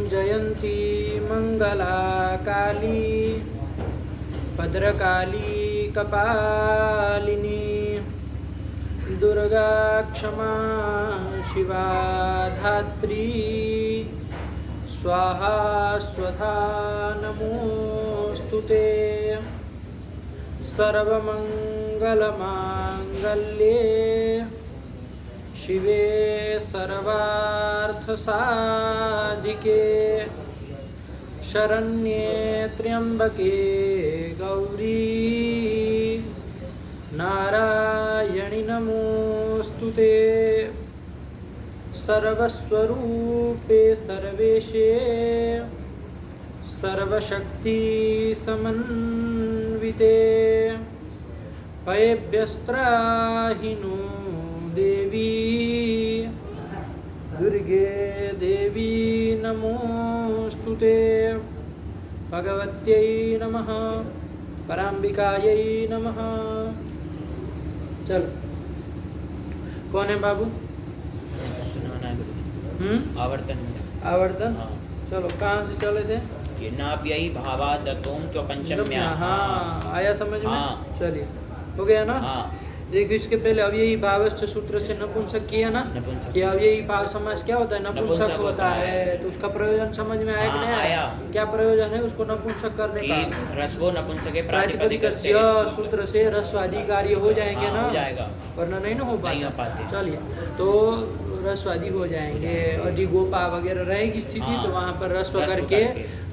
जयंती मंगला काली भद्रकाली कपालिनी दुर्गा क्षमा शिवा धात्री स्वाहा स्वधा नमोस्तुते सर्वमंगलमांगल्ये शिवे सर्वार्थसाधिके शरण्ये त्र्यंबके गौरी नारायणि नमोस्तुते सर्वस्वरूपे सर्वेशे सर्वशक्ति समन्विते भयभ्यस्त्राहिनो देवी दुर्गे देवी नमोस्तुते भगवत्यै नमः पराम्बिकायै नमः। चलो कौन है बाबू? आवर्तन आवर्तन। हाँ। चलो कहाँ से चले थे? ये नाभ्ययी भावादतों तो पंचम्या। हाँ आया समझ में। हाँ। चलिए हो गया ना। हाँ। देखो इसके पहले अव्ययी भावस्थ सूत्र से नपुंसक किया ना कि अव्ययी भाव समास क्या होता है? नपुंसक होता है। तो उसका प्रयोजन समझ में आया कि नहीं आया? क्या प्रयोजन है उसको नपुंसक करने का? रस्वो नपुंसके प्रातिपदिकस्य सूत्र से रस्वादी कार्य हो जाएंगे ना। हो जाएगा वरना नहीं ना हो पाते। चलिए तो रस्वादी हो जाएंगे। अधिगोपा वगैरह रहेगी स्थिति तो वहाँ पर रस्व करके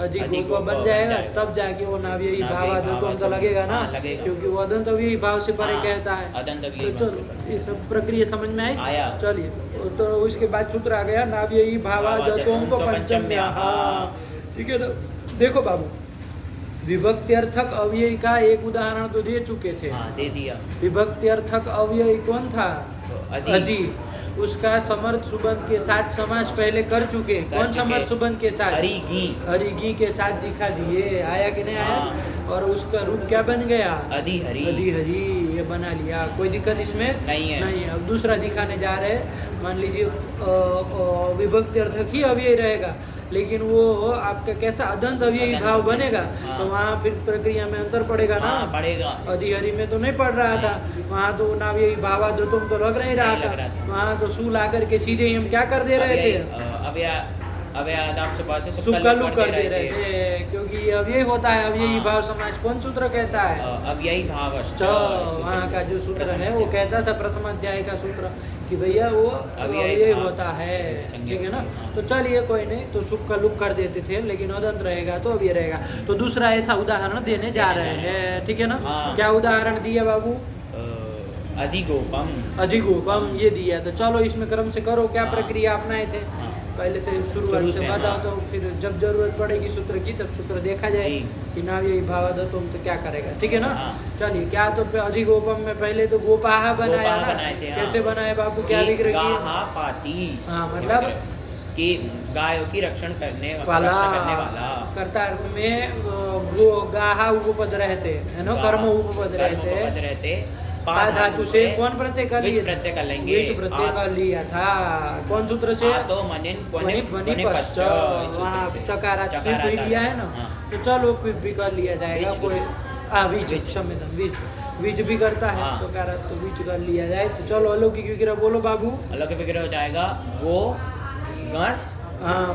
अधिगोपा बन जाएगा। तब जाके वो नाव्ययी भाव अदंत लगेगा ना, क्योंकि वो अदंत अव्ययी भाव से परे कहता है। तो चलो ये सब प्रक्रिया समझ में आई। चलिए तो उसके बाद सूत्र आ गया नाव्ययी भावादतों को पंचम्या। ठीक है ना। देखो बाबू विभक्त्यर्थक अव्ययी का एक उदाहरण तो दे चुके थे। दे दिया। विभक्त्यर्थक अव्ययी कौन था? अधि। उसका समर्थ सुबंध के साथ समास पहले कर चुके। कौन समर्थ सुबंध के साथ? हरिगी के साथ दिखा दिए। आया कि नहीं आया? और उसका रूप क्या बन गया? अधिहरि। अधिहरि ये बना लिया। कोई दिक्कत इसमें नहीं है। अब दूसरा दिखाने जा रहे हैं। मान लीजिए विभक्ति अर्थक ही अव्ययी रहेगा लेकिन वो आपका कैसा अदंत अव्ययी भाव बनेगा। तो वहाँ फिर प्रक्रिया में अंतर पड़ेगा ना। पड़ेगा। अधिहरि में तो नहीं पड़ रहा था, वहाँ तो नाव्ययी भावादतों तो लग नहीं रहा था। वहाँ तो सू ला करके सीधे हम क्या कर दे रहे थे? सुकलुक कर दे रहे थे, क्योंकि अव्ययी होता है। अव्ययी भाव समास कौन सूत्र कहता है? अव्ययी भाव। वहाँ का जो सूत्र है वो कहता था प्रथम अध्याय का सूत्र कि भैया वो अव्ययी होता है। ठीक है ना। तो चलिए कोई नहीं, तो सुख का लुक कर देते थे लेकिन अदंत रहेगा तो अव्यय रहेगा। तो दूसरा ऐसा उदाहरण देने जा रहे हैं। ठीक है ना। क्या उदाहरण दिया बाबू? अधिगोपम। अधिगोपम ये दिया। तो चलो इसमें क्रम से करो क्या प्रक्रिया अपनाए थे पहले से शुरुआत से बताओ। तो फिर जब जरूरत पड़ेगी सूत्र की तब सूत्र देखा जाए कि नाव्ययी भावादतों तो क्या करेगा। ठीक है ना। चलिए क्या तो अधिगोपम में पहले तो गोपाहा बनाया ना। कैसे बनाए बाबू? क्या लिख रही है? हाँ मतलब कि गायों की रक्षण करने वाला कर्ता अर्थ में गो गाहा उपपद रहते है ना। कर्म उपपद रहते। धातु से कौन प्रत्यय कर लिया? प्रत्यय कर लेंगे। प्रत्यय कर लिया था। कौन सूत्र से? चकारा लिया है ना। तो चलो भी कर लिया जाएगा। कोई बीज भी करता है तो बीज कर लिया जाए। तो चलो अलौकिक विग्रह बोलो बाबू। अलौकिक विग्रह हो जाएगा गो गस।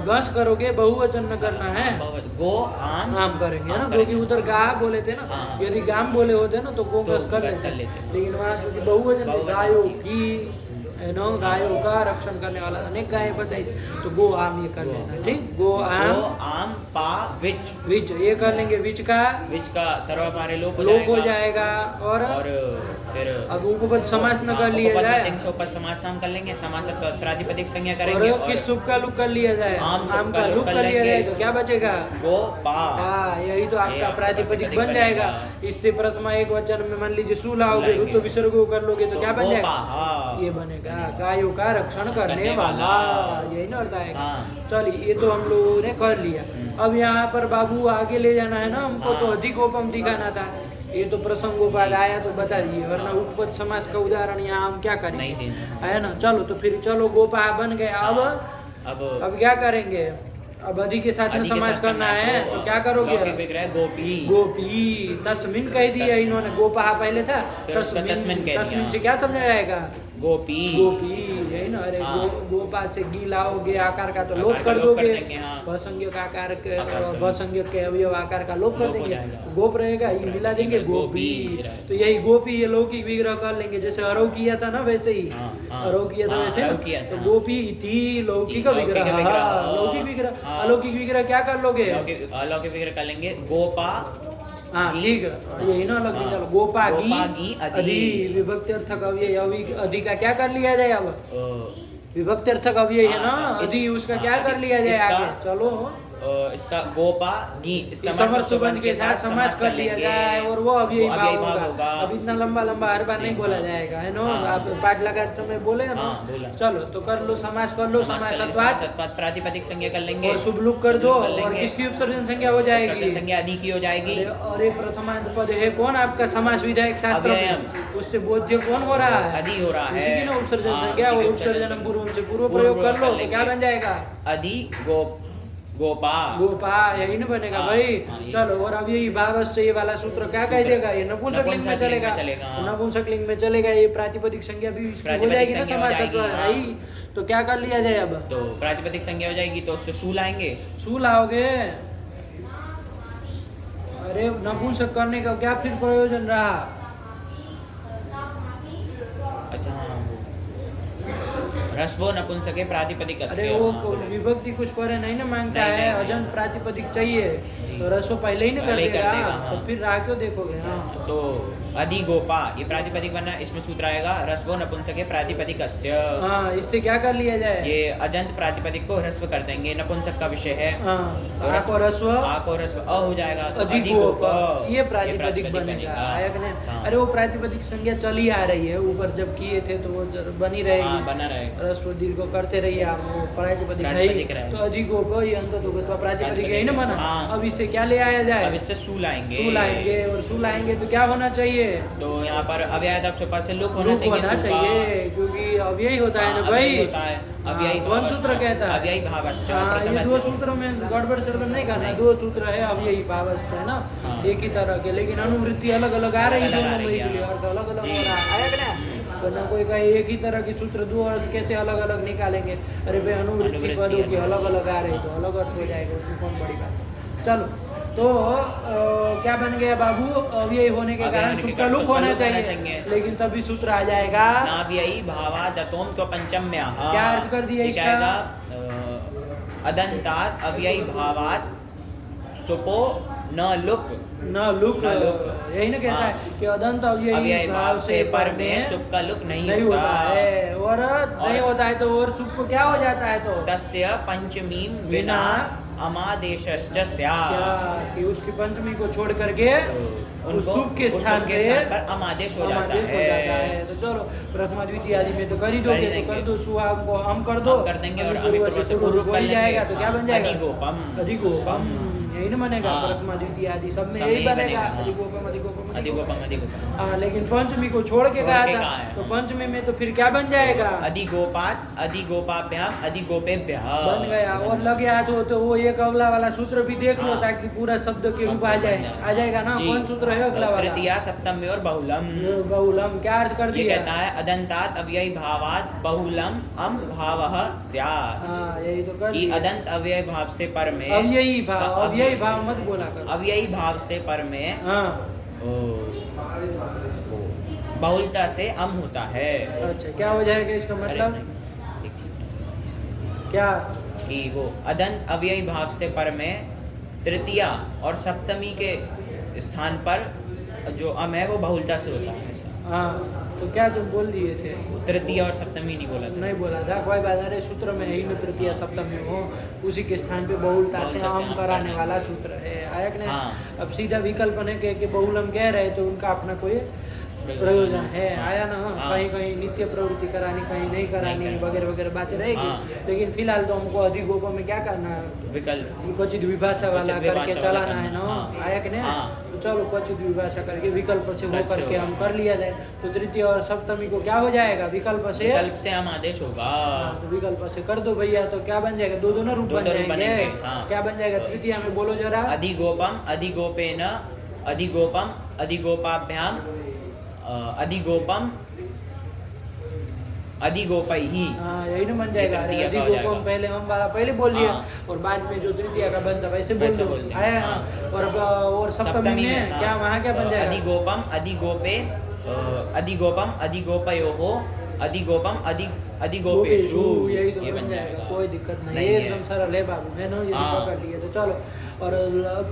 गस करोगे, बहुवचन न करना है। गो आम करेंगे ना, क्योंकि उधर गा बोले थे ना। यदि गाम बोले होते ना तो गो गस कर लेते। लेकिन वहाँ चूंकि बहुवचन गायों की नो गायों का रक्षण करने वाला अनेक गाय बताई तो गो आम ये कर लेना। ठीक। गो आम पा विच ये कर लेंगे। विच का सर्वमारे लोप हो जाएगा। और फिर अब उपपद समास न कर लिया जाए। उपपद समास नाम कर लेंगे। समास प्रातिपदिक संज्ञा करेंगे। और किस सुख का लुक कर लिया जाए? आम का लुक कर लिया जाए तो क्या बचेगा? गो पा। यही तो आपका प्रातिपदिक बन जाएगा। इससे प्रथमा एक वचन में मान लीजिए सु लाओगे तो विसर्ग कर लोगे तो क्या बन जाएगा? ये बनेगा गायों का रक्षण करने वाला। यही ना अर्थ आएगा। चलिए ये तो हम लोगों ने कर लिया। अब यहाँ पर बाबू आगे ले जाना है ना हमको। तो अधिगोपम दिखाना था। ये तो प्रसंगोपाद आया तो बता दिए, वरना उपपद समास का उदाहरण यहाँ हम क्या करेंगे? है ना। चलो तो फिर चलो गोपा बन गए। अब क्या करेंगे? अब अधि के साथ में अधि के समास साथ करना है तो क्या करोगे? लौकिक विग्रह गोपी। गोपी तस्मिन कह दिया इन्होंने, गोपा पहले था, फिर उसका तस्मिन कह दिया। तस्मिन से क्या समझा जाएगा? गोपी। गोपी यही ना। अरे हाँ। गोपा से गी लाओगे, आकार का तो आकार लोप का कर लोप कर दोगे, देंगे, हाँ। भसंज्ञ का आकार आकार का भसंज्ञ के अवयव आकार का लोप कर लोप हो देंगे, जाएगा। गोप रहेगा, ये मिला देंगे गोपी। तो यही गोपी ये लौकिक विग्रह कर लेंगे, जैसे अरव किया था ना वैसे ही। हाँ, हाँ। अरव किया था हाँ, वैसे अरव ना। किया था, तो हाँ। गोपी इति लौकिक लौकिक विग्रह। विग्रह, हाँ, लौकिक विग्रह। हाँ। अलौकिक विग्रह क्या कर लोगे? अलौकिक विग्रह कर लेंगे गोपा। हाँ ठीक है, यही ना अलग निकालो। गोपा गी अधि विभक्ति अर्थक अव्यय, अधि का क्या कर लिया जाए? अब विभक्ति अर्थक अव्यय है ना, अधि उसका क्या कर लिया जाए आगे? चलो इसका गोपा गी समर्थ सुबंध के साथ समास कर लिया जाए और वो अव्ययी भाव होगा। अब इतना लंबा लंबा हर बार नहीं बोला जाएगा, है ना? आप पाठ लगाते समय बोले ना। चलो तो कर लो, समास कर लो। समासत्वात् प्रातिपदिक संज्ञा कर लेंगे और शुभ लुक कर दो। और किसकी उपसर्जन संज्ञा हो जाएगी? संज्ञा अधि की हो जाएगी। और एक प्रथमांत पद है कौन आपका समास विधायक शास्त्र में, उससे बोध्य कौन हो रहा है? अधि हो रहा है। उसी की ना उपसर्जन संज्ञा, और उपसर्जन पूर्व से पूर्व प्रयोग कर लो तो क्या बन जाएगा? अधि गोपा। गोपा यही ना बनेगा भाई। चलो और अब यही भावस्य ये वाला सूत्र क्या कह देगा? ये नपुंसकलिंग में चलेगा। नपुंसकलिंग में चलेगा, ये प्रातिपदिक संज्ञा भी हो जाएगी ना समासत्व है। तो क्या कर लिया जाए अब? तो प्रातिपदिक संज्ञा हो जाएगी तो उससे सू लाएंगे। सू लाओगे? अरे नपुंसक करने का क्या फिर प्रयोजन रहा? अच्छा रस्वो नपुंसके प्रातिपदिक। अरे वो विभक्ति कुछ पर नहीं ना मांगता है, अजंत प्रातिपदिक चाहिए तो रस्व पहले ही ना कर देगा। तो फिर राह क्यों देखोगे? हाँ तो अधि गोपा ये प्रातिपदिक बना, इसमें सूत्र आएगा रस्वो नपुंसके प्रातिपदिकस्य। हाँ, इससे क्या कर लिया जाए? ये अजंत प्रातिपदिक को ह्रस्व कर देंगे, नपुंसक का विषय है। तो आको रस्व अ हो जाएगा, अधि गोप, ये प्रातिपदिक बनेगा। आयक ने अरे वो प्रातिपदिक संज्ञा चली आ रही है ऊपर, जब किए थे तो वो बनी रहेगी, बना रहेगा। रस्व दीर्घ करते रहिए आप, वो प्रातिपदिक है। तो अधि गोप ये अंत प्रातिपदिक है ना बना। अब इससे क्या ले आया जाए? अब इससे सू लाएंगे। सू लाएंगे, और सू लाएंगे तो क्या होना चाहिए? तो यहाँ पर अव्यय से लुक होना चाहिए, क्योंकि अव्यय होता है ना भाई। अव्ययी कौन सूत्र कहता है? अव्ययी भावश्च। ये दो सूत्रों में गड़बड़ सड़बड़ नहीं करना, दो सूत्र है अव्ययी भावश्च है ना, एक ही तरह के, लेकिन अनुवृत्ति अलग अलग आ रही है दोनों में, इसलिए अर्थ अलग अलग हो रहा है ना। कोई कहे एक ही तरह की सूत्र दो अर्थ कैसे अलग अलग निकालेंगे? अरे भाई अनुवृत्ति पदों की अलग अलग आ रही तो अलग अर्थ हो जाएगा, उसकी कौन बड़ी बात है। चलो तो क्या बन गया बाबू? अव्ययी होने के कारण सूत्र लुक होना चाहिए, लेकिन तभी सूत्र आ जाएगा नाव्ययी भावादतोम तो पंचम्या। क्या अर्थ कर दिया इसका? अदंतात अव्ययी भावात सुपो न लुक। यही ना कहता है कि अदंत अव्ययी भाव से पर में सुप का लुक नहीं होता है, और नहीं होता है तो और सुप को क्या हो जाता है? तो तस्य पंचमीं विना अमादेशश्च स्यात्, कि उसकी पंचमी को छोड़ करके उस सुप के स्थान पर अमादेश हो जाता है। तो चलो प्रथमा द्वितीय आदि में तो कर ही दोगे, तो कर दो, सुहा को हम कर दो, कर देंगे और पूर्व हो ही जाएगा। तो क्या बन जाएगा? अधिगोपम यही ना बनेगा। प्रथमा द्वितीय आदि सब में यही बनेगा, अधिगोपम। हाँ, लेकिन पंचमी को छोड़ के कहा था, तो पंचमी में तो फिर क्या बन जाएगा? अधिगोपात अधिगोपाभ्याम अधिगोपेभ्यः बन गया। और लगे हाथ हो तो वो एक अगला वाला सूत्र भी देख लो, ताकि पूरा शब्द के रूप आ जाएगा ना। कौन सूत्र है अगला वाला? तृतीया सप्तमी और बहुलम क्या अर्थ कर दिया? कहता है अदंतात अव्ययी भावात बहुलम अम भावः स्यात्। यही तो कर अदंत अव्ययी भाव से पर में अव्ययी भाव, अव्ययी भाव मत बोला कर, अव्ययी भाव से पर में बहुलता से अम होता है। अच्छा, क्या हो जाएगा इसका मतलब? क्या कि वो अदंत अव्ययी भाव से पर में तृतीया और सप्तमी के स्थान पर जो अम है वो बहुलता से होता है। हाँ, तो क्या तुम बोल दिए थे? तृतीय और सप्तमी नहीं बोला था। नहीं बोला था, कोई बात नहीं। सूत्र में ही न तृतीय सप्तमी हो, उसी के स्थान पे बहुलता से आम कराने वाला सूत्र है। आयक ने अब सीधा विकल्प ने कि बहुलम कह रहे तो उनका अपना कोई प्रयोजन है, आया ना। हाँ। कहीं कहीं नित्य प्रवृत्ति करानी, कहीं नहीं करानी, नहीं वगैरह वगैरह बातें रहेगी। हाँ। लेकिन फिलहाल तो हमको अधिगोप में क्या करना है, विकल्प क्वचित विभाषा वाला क्वचित करके विभाषा वाला चलाना है ना, करना, हाँ। आया कि नहीं? हाँ। तो चलो क्वचित विभाषा करके विकल्प से वो कच्छ करके होगा। हम कर लिया जाए, तो तृतीय और सप्तमी को क्या हो जाएगा, विकल्प से। विकल्प से हम आदेश होगा। हाँ, तो विकल्प से कर दो भैया, तो क्या बन जाएगा, दो दोनों रूप बन दो रूप जाएंगे। बनेंगे, हाँ। क्या बन जाएगा तृतीय में, बोलो जरा। अधिगोपम अधिगोपेन अधिगोपम अधिगोपाभ्याम अधिगोपम अधिगोपैहि। हाँ, यही ना बन जाएगा। ये अरे तृतीय का हो अधिगोपम जाएगा। पहले हम वाला पहले बोल दिया, हाँ। और बाद में जो तृतीय का बनता वैसे बोल वैसे दो, बोल देंगे, आया ना। हाँ। और सप्तमी में हाँ। क्या, वहाँ क्या बन जाएगा, अधिगोपम अधिगोपे अधिगोपम अधिगोपयोः अधिगोपम अधिगोपेषु। यही तो ये बन जाएगा, कोई दिक्कत नहीं, नहीं ये है। एकदम सरल है बाबू, है ना, ये हाँ। पकड़ लिए तो चलो। और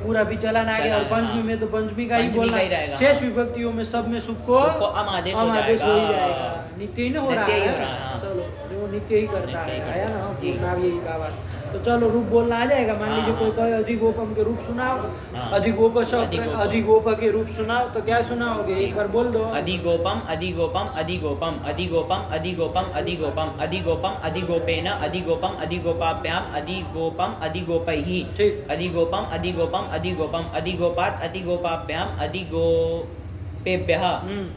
पूरा भी चलान आ गया, और चलान, पंचमी हाँ। में तो पंचमी का ही पंचमी बोलना का ही रहेगा, शेष हाँ। विभक्तियों में सब में सुख को सुख को अम आदेश हो आदेश हो ही जाएगा। जाएगा, नित्य ही ना हो रहा नित्य ही हो है, रहा है, हाँ। चलो वो नित्य ही करता नित्य ही है, करता आया ना, है, जी। पूर्णाव यही बाबा। तो चलो रूप बोलना आ जाएगा, मान हाँ, लीजिए कोई हाँ। कहे अधिगोपम के रूप सुनाओ, हाँ। अधिगोप शब्द अधिगोपम। अधिगोप के रूप सुनाओ, तो क्या सुनाओगे, एक बार बोल दो। अधिगोपम अधिगोपम अधिगोपम अधिगोपम अधिगोपम अधिगोपम अधिगोपम अधिगोपेन अधिगोपम अधिगोपाभ्याम अधिगोपम अधिगोपैहि। ठीक। अधिगोपम अधिगोपम अधिगोपम अधिगोपात् अधिगोपाभ्याम अधिगोपेभ्यः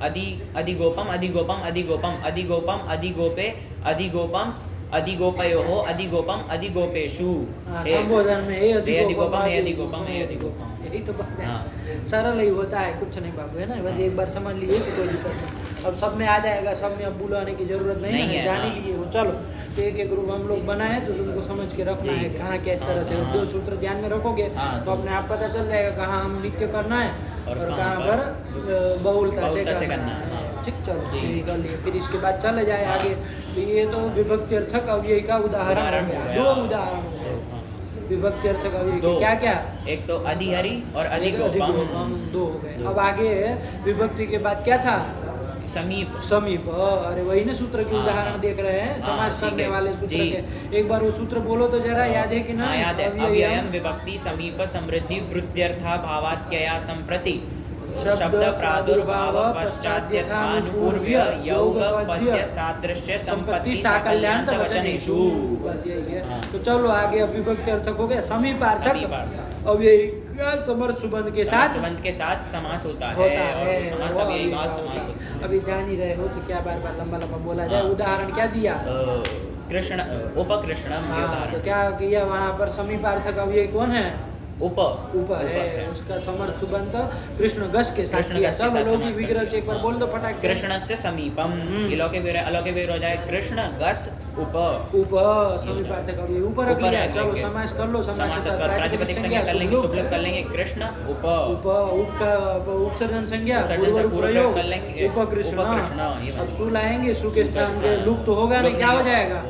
अधिगोपम अधिगोपम अधिगोपम अधिगोपम अधिगोपे अधिगोपम अधिगोपयोः अधिगोपम अधिगोपेषु। संबोधन में हे अधिगोपम हे अधिगोपम हे अधिगोपम। यही तो बात है, हाँ। सरल ही होता है, कुछ नहीं बाबू, है ना, बस एक बार समझ लिए तो कोई दिक्कत नहीं। अब सब में आ जाएगा, सब में अब बुलाने की जरूरत नहीं नहीं है, है, जान ही हाँ। लिए हो। चलो, तो एक एक रूप हम लोग बनाए, तो तुमको समझ के रखना जी। है कहाँ किस तरह से, हाँ, दो हाँ। सूत्र ध्यान में रखोगे हाँ, तो अपने आप पता चल जाएगा कहाँ हम नित्य करना है और और कहाँ कहाँ पर बहुलता से करना है। हाँ। ठीक, चलो जी। यही कर लिए, फिर इसके बाद चले जाए हाँ। आगे। तो ये तो विभक्ति अर्थक अव्यय का उदाहरण हो उदाहरण गया, हो गया। दो उदाहरण हो गए। हाँ। विभक्ति अर्थक अव्यय दो। के क्या क्या, एक तो अधिहरि और अधिगोपम, अधिगोपम। दो हो गए। दो। अब आगे विभक्ति के बाद क्या था, समीप समीप। अरे वही ना सूत्र के हाँ, उदाहरण हाँ। देख रहे हैं, हाँ, समास ठीक करने है। वाले सूत्र जी। के, एक बार वो सूत्र बोलो तो जरा, याद है कि ना, हाँ, याद है। अव्ययम, अव्ययम विभक्ति समीप समृद्धि वृद्ध्यर्था भावात्यया संप्रति शब्द प्रादुर्भाव पश्चाद्यथानुपूर्व्य यौग पद्य सादृश्य संपत्ति साकल्यांत वचनेषु। बस यही है। हाँ। तो चलो आगे, अब विभक्ति अर्थक हो गया, समीपार्थक समीपार्थक। अव्यय का समर्थ सुबंध के साथ संबंध के साथ समास होता है, होता और है, समास वो अव्ययी अभी भाव समास होता है। अभी जान ही रहे हो तो क्या बार बार लंबा लंबा बोला जाए। हाँ। उदाहरण क्या दिया, कृष्ण उपकृष्णम ये हाँ, उदाहरण। तो क्या किया वहाँ पर, समीपार्थक अव्यय कौन है, उप ऊपर है, उसका समर्थ सुबंध कृष्ण गस के साथ कृष्ण किया। गस के सब साथ लोग समास विग्रह करते से एक बार हैं। बोल दो फटाक से। कृष्ण से समीपम, ये लौके वीर अलौके वीर हो जाए कृष्ण गस उप। ऊपर समीपार्थक अव्यय ऊपर रख ऊपर लिया। रख चलो लेंगे। समास कर लो, समास समास के साथ प्रातिपदिक संज्ञा कर लेंगे, शुभलोप कर लेंगे कृष्ण उप। उप का उपसर्जन संज्ञा, उपसर्जन पूर्व से रूप पूर्व प्रयोग, कर लेंगे, उपकृष्ण। उपकृष्ण, ये अब सु लाएंगे, सु के सु का स्थान स्थान पे लुप्त तो होगा नहीं, क्या हो जाएगा,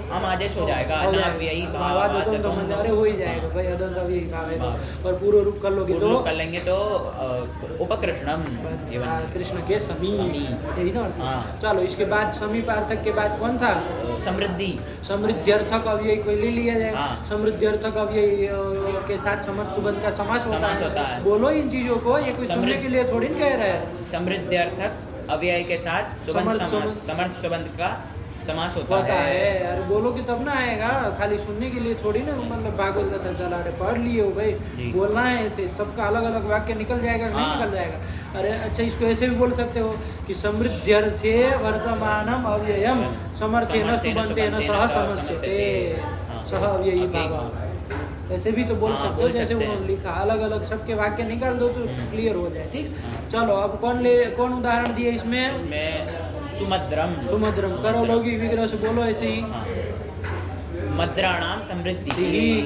हम आदेश हो जाएगा, हो अनाव्ययी भावाद अदंत मंदारे हो ही जाएगा भाई, अदंत अव्ययी भाव है तो। और पूर्व रूप कर लोगे तो कर लेंगे तो उपकृष्णम ये बन कृष्ण के समीप, समीप। यही ना अर्थ? हाँ। चलो इसके बाद समीपार्थक के बाद कौन था, समृद्धि। समृद्ध्यर्थक अव्यय को ले लिया जाएगा। हाँ। समृद्ध्यर्थक अव्यय के साथ समर्थ सुबंध का समास होता है। बोलो इन चीजों को, ये कोई सुनने के लिए थोड़ी ना कह रहा है। समृद्ध्यर्थक अव्यय के साथ सुबंध समास, समर्थ सुबंध का समास होता है। अरे बोलोगे तब ना आएगा, खाली सुनने के लिए थोड़ी ना, मतलब भागवत कथा चला रहे, पढ़ लिए हो भाई, जी। बोलना है थे, सबका अलग अलग वाक्य निकल जाएगा, नहीं हाँ। निकल जाएगा। अरे अच्छा, इसको ऐसे भी बोल सकते हो कि समृद्ध्यर्थे वर्तमानम अव्ययम समर्थेन सुबंतेन सह समस्यते, हाँ। सह अव्ययी अव्ययी भाव, ऐसे भी तो बोल हाँ, सकते हो, बोल जैसे सकते हैं। उन्होंने लिखा, अलग अलग सबके वाक्य निकाल दो तो क्लियर हो जाए। ठीक, हाँ। चलो अब कौन उदाहरण दिए इसमें, इसमें सुमद्रम। सुमद्रम। करो लोगी विग्रह से बोलो ऐसे ही। हाँ। मद्राणाम समृद्धि,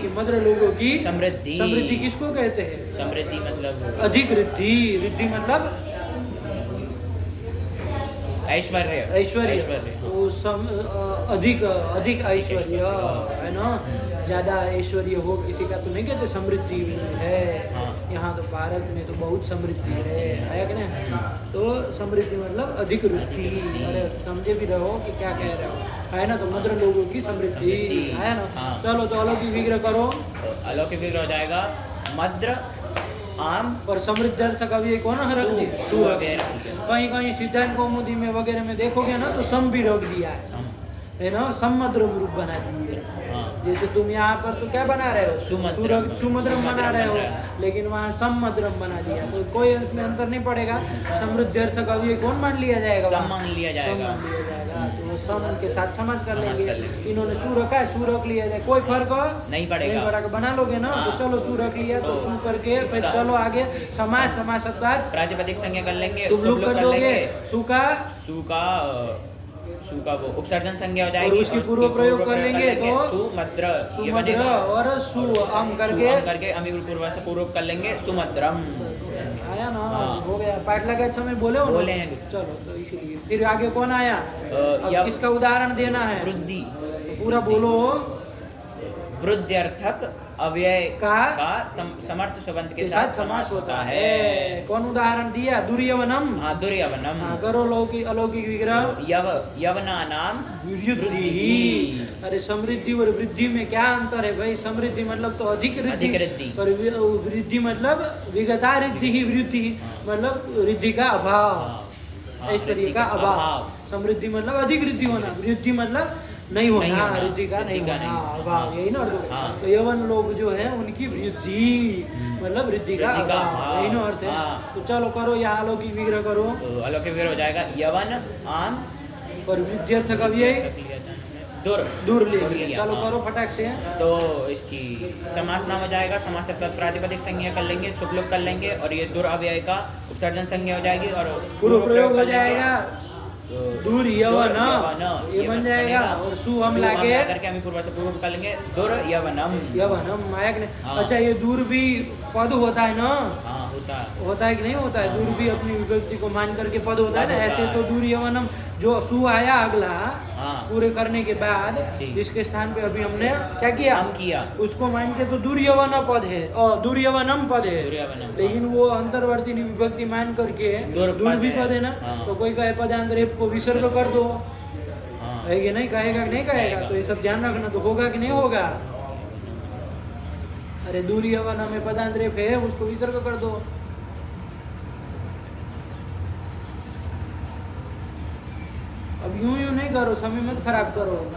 कि मद्र लोगों की समृद्धि। समृद्धि किसको कहते हैं, समृद्धि मतलब अधिक रिद्धि, रिद्धि मतलब ऐश्वर्य। ऐश्वर्य। तो अधिक अधिक ऐश्वर्य है ना, ज्यादा ऐश्वर्य हो किसी का तो नहीं कहते समृद्धि है। हाँ। यहाँ तो भारत में तो बहुत समृद्धि है, आया कि नहीं, तो समृद्धि मतलब अधिक रुद्धि। अरे समझे भी रहो कि क्या कह रहे हो, है ना, तो मद्र लोगों की समृद्धि, है ना। हाँ। चलो तो अलौकिक विग्रह करो, अलौकिक विग्रह हो जाएगा मद्र आम और समृद्धार्थक अव्यय कौन रख सु, दिया? सु सु रख वगैरह दिया। रख दिया। कहीं कहीं सिद्धांत कौमुदी में वगैरह में देखोगे ना तो सम भी रख दिया है सम, ना, सम्मद्रम रूप बना दिए। हाँ, जैसे तुम यहाँ पर तो क्या बना रहे हो? सुमद्रम। सुमद्रम बना रहे हो, बना रहे लेकिन वहाँ सम्मद्रम बना दिया, तो कोई उसमें अंतर नहीं पड़ेगा। समृद्धार्थक अव्यय कौन मान लिया जाएगा? सम वहाँ? मान लिया सम जाएगा। मान लिया जाएगा, तो वो सम के साथ समाज कर समाज लेंगे। कर लेंगे। इन्होंने सु रखा है, सु रख लिया जाए, कोई फर्क नहीं पड़ेगा। बना लोगे ना, हाँ। तो चलो सु रख लिया तो तो सु करके फिर सा- चलो आगे समास, समास के बाद प्रातिपदिक संज्ञा कर लेंगे, शुभ लोग कर दोगे। लेंगे। सु का सु का वो उपसर्जन संज्ञा हो और जाएगी, उसकी पूर्व प्रयोग कर लेंगे तो सुमद्र, ये सुमद्र बनेगा। और सु अम करके करके अमी पूर्व से पूर्व कर लेंगे सुमद्रम। आया ना, हाँ। हो गया। पाठ लगा अच्छा में बोले हो ना? बोले हैं। चलो तो इसीलिए फिर आगे कौन आया? अब यव- किसका उदाहरण देना है? वृद्धि, तो पूरा बोलो। वृद्ध्यर्थक अव्यय का समर्थ सुबंध के साथ समास होता है। कौन उदाहरण दिया? दुर्यवनम। हाँ, दुर्यवनम। हाँ, करो लौकिक अलौकिक विग्रह। यवना नाम वृद्धि। अरे समृद्धि और वृद्धि में क्या अंतर है भाई? समृद्धि मतलब तो अधिक अधिक वृद्धि, वृद्धि। और वृद्धि मतलब विगता रिद्धि ही वृद्धि, मतलब रिद्धि का अभाव, हाँ, ऐश्वर्य वृद्धि का का अभाव। अभाव। समृद्धि मतलब अधिक वृद्धि होना, वृद्धि मतलब नहीं होना, नहीं होना, रिद्धि का नहीं वृद्धि का होना, नहीं। अभाव, यही ना अर्थ। हाँ। तो यवन लोग जो है उनकी वृद्धि मतलब वृद्धि का वृद्धि का अभाव, अभाव। यही ना अर्थ है। हाँ। तो चलो करो यहाँ अलौकिक विग्रह करो। तो अलौकिक विग्रह हो जाएगा यवन आम और वृद्ध्यर्थक अव्यय दुर दूर ले दूर लिया। लिया, चलो हाँ। करो फटाक से। तो इसकी समास नाम हो जाएगा, समास के तत्त प्रातिपदिक संज्ञा कर लेंगे, शुक्ल कर लेंगे, और ये दुर अव्यय का उपसर्जन संज्ञा हो जाएगी और पूर्व प्रयोग हो कर लेंगे। जाएगा। तो दूर यवन यवन, ये बन जाएगा, बनेगा। और सु हम सु लाके करके हम पूर्व से पूर्व कर लेंगे, दुर यवनम। यवनम आया कि नहीं? हाँ। अच्छा, ये दूर भी पद होता है ना? हाँ, होता है कि नहीं होता है? हाँ। दूर भी अपनी विभक्ति को मान करके पद होता है ना। पद होता ऐसे है। तो दूर यवनम जो सु आया अगला हाँ। पूरे करने के बाद ठीक। जिसके स्थान पे अभी हमने क्या किया? हम किया। उसको मान के तो दुर्यवन पद है और दुर्यवनम पद है, दुर्यवनम, लेकिन वो अंतर्वर्ती विभक्ति मान करके दूर दूर पद भी है। पद है ना। हाँ। तो कोई कहे पदांतरेफ को विसर्ग कर दो, हाँ। है कि नहीं? कहेगा कि नहीं कहेगा? कहेगा। तो ये सब ध्यान रखना। तो होगा कि नहीं होगा? अरे दूरी यवन में पदांतरेफ है, उसको विसर्ग कर दो। अब यूं यूं नहीं करो, समय मत खराब करो।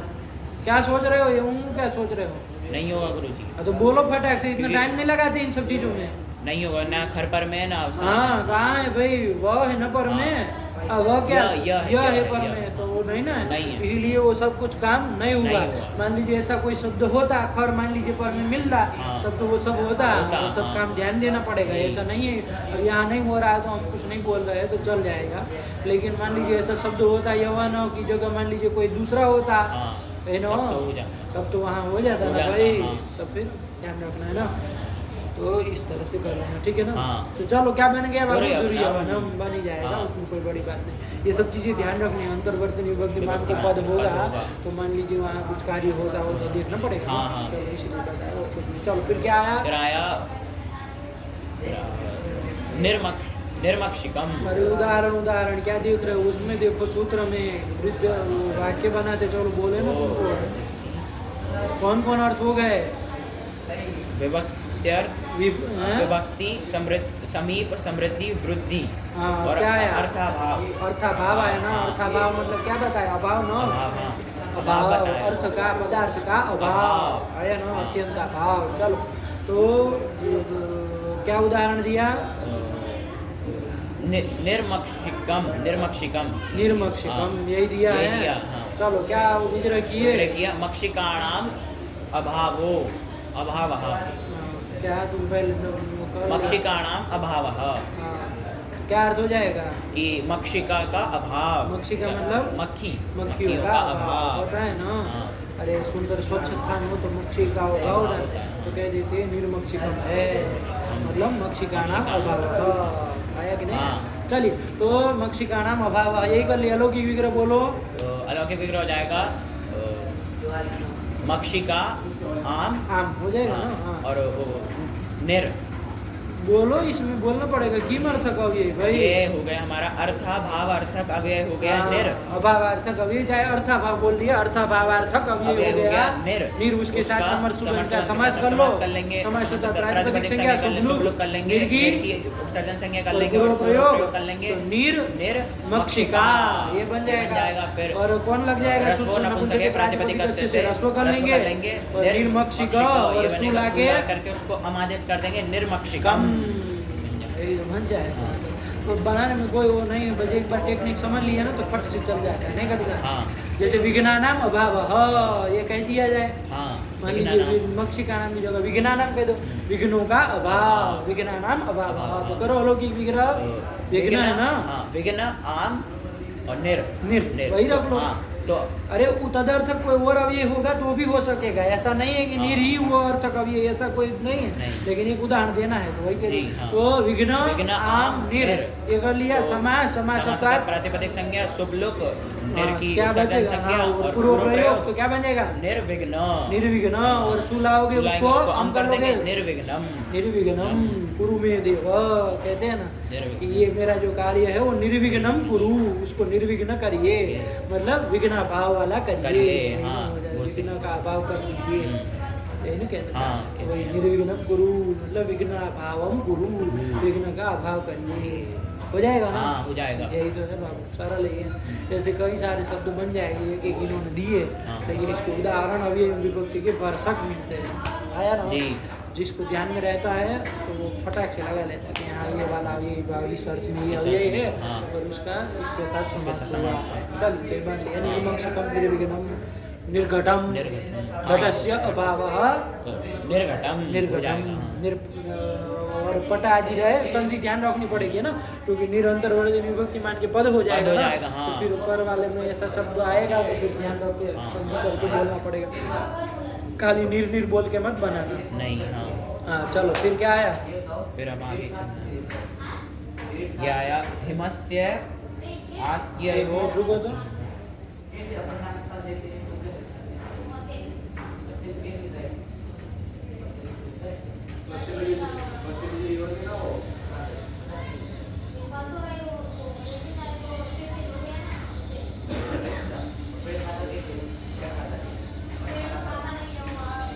क्या सोच रहे हो? ये क्या सोच रहे हो? नहीं होगा गुरुजी। तो बोलो फटाक से, इतना क्योंकि- टाइम नहीं लगाते इन सब चीजों में। नहीं होगा ना, घर पर में ना अवसर। हाँ, कहाँ है भाई? वह है न पर हाँ। में, वह क्या यह है पर यह। में, तो वो नहीं ना। नहीं है। इसीलिए वो सब कुछ काम नहीं हुआ। नहीं हुआ। मान लीजिए ऐसा कोई शब्द होता, खर मान लीजिए पर में मिल रहा, हाँ। तब तो वो सब होता, होता, वो सब हाँ। काम ध्यान देना पड़ेगा। नहीं। ऐसा नहीं है अब यहाँ नहीं हो रहा है तो हम कुछ नहीं बोल रहे हैं तो चल जाएगा। लेकिन मान लीजिए ऐसा शब्द होता, यवन की जगह मान लीजिए कोई दूसरा होता, हाँ, है ना, तब तो हो जाता। तब तो वहाँ हो जाता हो ना जाता, भाई। हाँ। तब फिर ध्यान रखना है ना। तो इस तरह से कर लेना, ठीक है ना। हाँ। तो चलो क्या बन गया बाबू? दुर्यवनम। दुर्यवनम बन ही जाएगा, हाँ। उसमें कोई बड़ी बात नहीं। ये सब चीजें ध्यान रखनी है। अंतर्वर्ती विभक्ति मान के पद पद होगा होगा। तो मान लीजिए वहाँ कुछ कार्य होता हो तो देखना पड़ेगा। हाँ, हाँ। चलो इसीलिए बताया और कुछ नहीं। चलो फिर क्या आया? फिर आया निर्मक्षिकम। अरे उदाहरण क्या देख रहे हो? उसमें देखो सूत्र में वृद्ध वाक्य बनाते, चलो बोले ना तुमको कौन कौन अर्थ हो गए? विभक्ति, समीप, समृद्धि, वृद्धि हाँ, और क्या आया? अर्थाभाव। अर्थाभाव आया ना। हाँ। अर्थाभाव मतलब क्या बताया? अभाव ना। अभाव, हाँ। अभाव बताया। अर्थ का, पदार्थ का अभाव अभाव। आया ना। हाँ। अत्यंत अभाव। चलो तो क्या उदाहरण दिया? निर्मक्षिकम। निर्मक्षिकम, हाँ। यही दिया यही है। दिया, हाँ। चलो क्या विग्रह किए? किया मक्षिकाणाम अभावो अभावः। हाँ, क्या तुम पहले कर- मक्षिकाणाम अभावः, हाँ, क्या अर्थ हो जाएगा? कि मक्षिका का अभाव। मक्षिका मतलब मक्खियों मक्खियों का अभाव होता है ना। हाँ। अरे सुंदर स्वच्छ स्थान हो तो मक्षी का अभाव होता है, तो कह देते हैं निर्मक्षिकम है, मतलब मक्षिका नाम अभाव। आया कि नहीं? हाँ। चलिए, तो मक्षिका नाम अभाव यही कर लिया। अलौकिक विग्रह बोलो। तो अलौकिक विग्रह हो जाएगा मक्षिका आम। आम हो जाएगा हाँ, ना। हाँ। और निर बोलो, इसमें बोलना पड़ेगा किमर्थक अव्यय भाई। ये हो गया हमारा अर्था भाव अर्थक अव्यय हो गया निर। अभावार्थक अव्यय, चाहे अर्थाभाव बोल दिया, अर्थाभावार्थक अव्यय हो गया निर। निर उसके साथ समर्थ सुबंध का समास कर लो, समास कर लेंगे, समास के साथ प्रातिपदिक प्रातिपदिक संज्ञा शुभलुक कर लेंगे, निर्गी निर की उपसर्जन संज्ञा कर और लेंगे और पूर्व प्रयोग प्रयोग कर लेंगे, तो नीर निर मक्षिका, ये बन जाएगा। फिर और कौन लग जाएगा? रस्व नपुंसक के प्रातिपदिक कस्य से रस्व कर लेंगे और निर्मक्षिका और सु लाके करके उसको अमादेश कर देंगे निर्मक्षिकम। ये बन जाएगा। तो बनाने में कोई वो नहीं है, बस एक बार टेक्निक समझ लिया ना तो फट से चल जाता है, नहीं कटता। हाँ। जैसे विज्ञानाम अभाव ये कह दिया जाए, हाँ। मान लीजिए मक्षिका नाम की जगह विज्ञानाम कह दो, विघ्नों का अभाव, विज्ञानाम अभाव। तो करो अलौकिक विग्रह विघ्न है ना, विघ्न आम और निर निर वही रख लो। तो अरे तदर्थक कोई और अव्यय होगा तो भी हो सकेगा, ऐसा नहीं है कि निर ही वो अर्थक अव्यय, ऐसा कोई नहीं है। लेकिन एक उदाहरण देना है तो वही करिए। तो विघ्न आम निर ये कर लिया, समास समास प्रातिपदिक संज्ञा शुभलुक निर की क्या बचेगा? और पूर्व प्रयोग तो क्या बनेगा? निर्विघ्न। निर्विघ्न और सुलाओगे उसको हम कर देंगे निर्विघ्नम। निर्विघ्नम कुरु में देव कहते हैं ना कि ये मेरा जो कार्य है वो निर्विघ्नम कुरु, उसको निर्विघ्न करिए, मतलब विघ्न भाव वाला करिए। विघ्न का अभाव कर दीजिए, यही कहना वही निर्विघ्नम कुरु, मतलब विघ्न भावम कुरु, विघ्न का अभाव करिए। हो जाएगा ना? हाँ, हो जाएगा। यही तो है बाबू, सारा लेकिन ऐसे कई सारे शब्द बन जाएंगे एक इन्होंने दिए, लेकिन इसके उदाहरण अभी विभक्ति के भरसक मिलते हैं। आया ना? जिसको ध्यान में रहता है तो वो फटाक से लगा लेता है कि हाँ ये वाला ये शर्त में ये है और उसका इसके साथ समास चलते मान लिया। निर्मक्षकम निर्विघ्नम निर्घटम घटस्य अभावः निर्घटम निर्घटम और पट आदि रहे संधि ध्यान रखनी पड़ेगी ना, क्योंकि निरंतर वर्ग विभक्ति मान के पद हो जाएगा ना, तो फिर ऊपर वाले में ऐसा शब्द आएगा तो फिर ध्यान रख के संधि करके बोलना पड़ेगा, खाली निर बोल के मत बनाना। नहीं। हाँ चलो फिर क्या आया? फिर अब आगे चलना, ये आया हिमस्य आत्ययो। रुको तो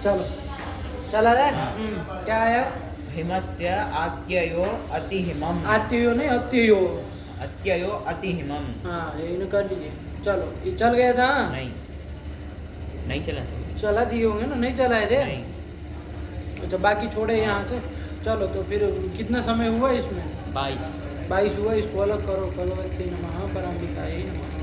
चलो चला जाए। क्या आया? हिमस्य आत्ययो अतिहिमम। आत्ययो नहीं अत्ययो, अत्ययो अतिहिमम। हाँ ये कर लीजिए। चलो ये चल गया था? नहीं चला था। चला दिए होंगे ना, नहीं चलाए थे? नहीं। अच्छा बाकी छोड़े यहाँ से। चलो तो फिर कितना समय हुआ इसमें? 22 22 हुआ। इसको अलग करो। कलवत्ते नमः, पराम्बिकायै नमः।